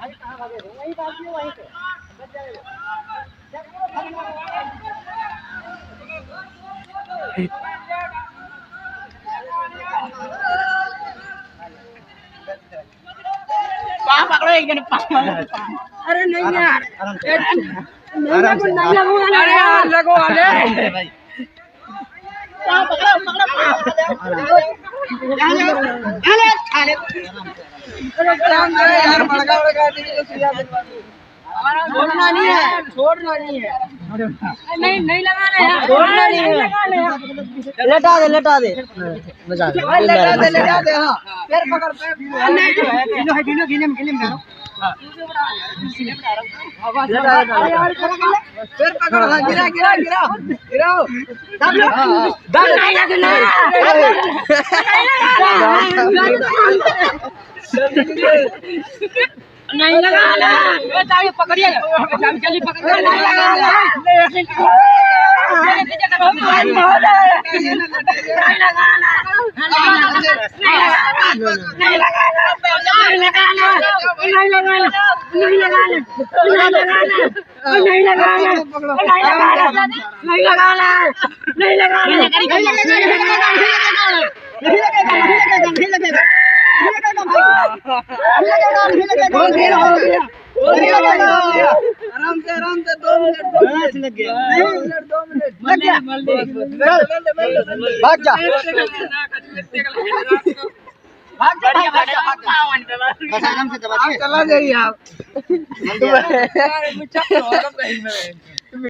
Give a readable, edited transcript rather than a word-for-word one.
पाप पकड़ो एक जन पाप। अरे नहीं यार, नहीं लगूंगा। अरे यार लगो वाले। पाप पकड़ो पकड़ो यार बड़का बड़का छोड़ना नहीं है, छोड़ना नहीं है। नहीं नहीं लगाना है, छोड़ना नहीं है। लेटा दे लगा दे हाँ। पैर पकड़ गिनो गिने में करो। पैर पकड़ हाँ गिरा गिरा गिरा गिराओ नहीं लगाना, चाबी पकड़िए, चाबी पकड़िए, नहीं लगाना, नहीं आराम से 2 मिनट लग गया। 2 मिनट भाग जा आराम से चला जाइए आप।